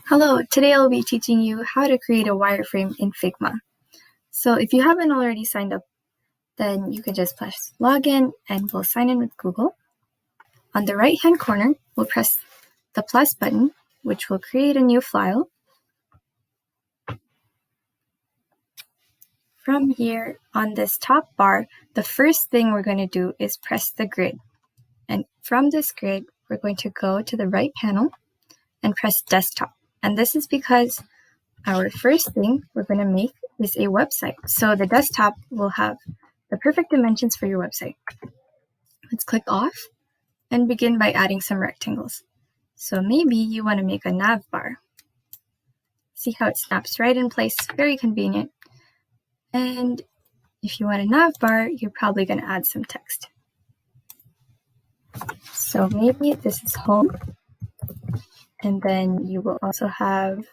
Hello, today I'll be teaching you how to create a wireframe in Figma. So if you haven't already signed up, then you can just press login and we'll sign in with Google. On the right hand corner, we'll press the plus button, which will create a new file. From here, on this top bar, the first thing we're going to do is press the grid. And from this grid, we're going to go to the right panel and press desktop. And this is because our first thing we're going to make is a website. So the desktop will have the perfect dimensions for your website. Let's click off and begin by adding some rectangles. So maybe you want to make a nav bar. See how it snaps right in place, very convenient. And if you want a nav bar, you're probably going to add some text. So maybe this is home. And then you will also have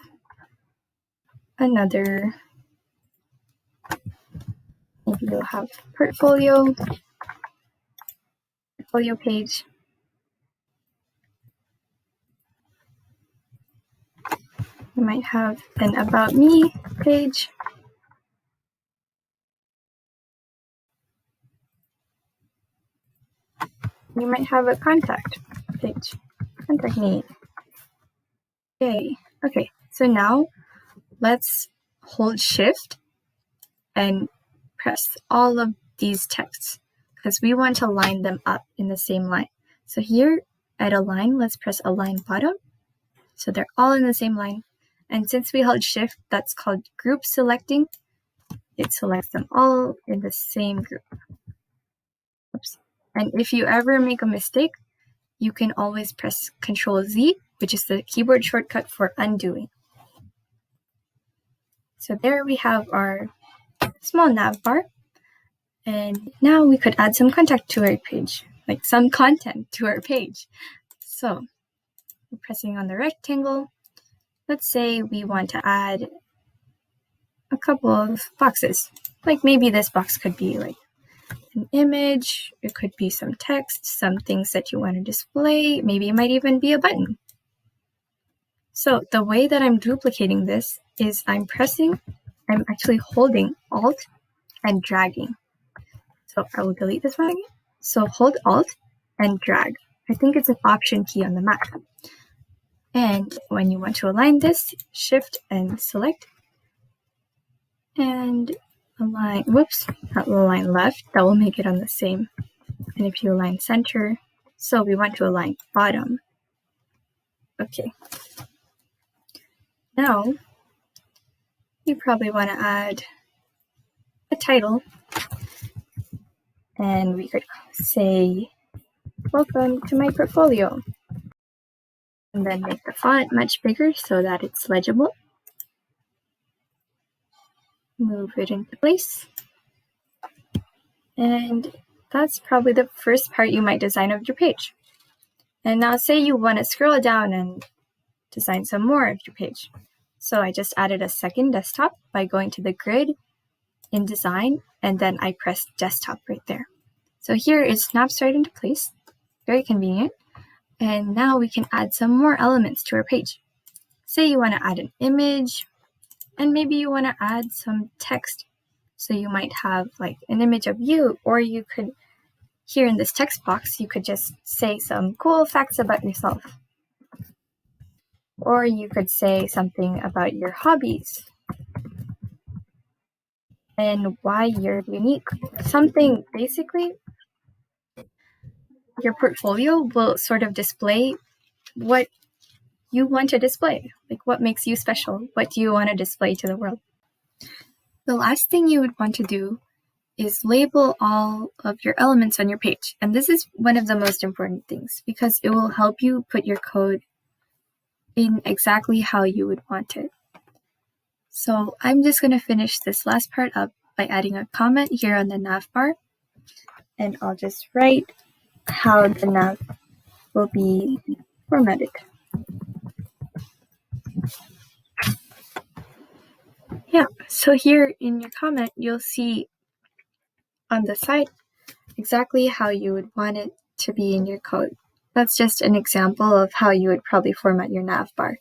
another, maybe you'll have portfolio page. You might have an about me page. You might have a contact page. Contact me. Yay. Okay, so now let's hold Shift and press all of these texts because we want to line them up in the same line. So here at align, let's press align bottom. So they're all in the same line. And since we held Shift, that's called group selecting. It selects them all in the same group. Oops. And if you ever make a mistake, you can always press ctrl+z, which is the keyboard shortcut for undoing. So there we have our small nav bar. And now we could add some contact to our page, like some content to our page. So we're pressing on the rectangle. Let's say we want to add a couple of boxes. Like maybe this box could be like an image, it could be some text, some things that you want to display, maybe it might even be a button. So the way that I'm duplicating this is I'm actually holding Alt and dragging. So I will delete this one again. So hold Alt and drag. I think it's an Option key on the Mac. And when you want to align this, Shift and select. And align, not align left, that will make it on the same. And if you align center, so we want to align bottom. Okay. Now, you probably want to add a title. And we could say, welcome to my portfolio. And then make the font much bigger so that it's legible. Move it into place. And that's probably the first part you might design of your page. And now say you want to scroll down and design some more of your page. So I just added a second desktop by going to the grid in design, and then I pressed desktop right there. So here it snaps right into place, very convenient. And now we can add some more elements to our page. Say you want to add an image, and maybe you want to add some text. So you might have like an image of you, or you could, here in this text box, you could just say some cool facts about yourself. Or you could say something about your hobbies and why you're unique. Something basically, your portfolio will sort of display what you want to display, like what makes you special, what do you want to display to the world. The last thing you would want to do is label all of your elements on your page. And this is one of the most important things because it will help you put your code in exactly how you would want it. So I'm just going to finish this last part up by adding a comment here on the nav bar. And I'll just write how the nav will be formatted. Yeah, so here in your comment, you'll see on the side exactly how you would want it to be in your code. That's just an example of how you would probably format your nav bar.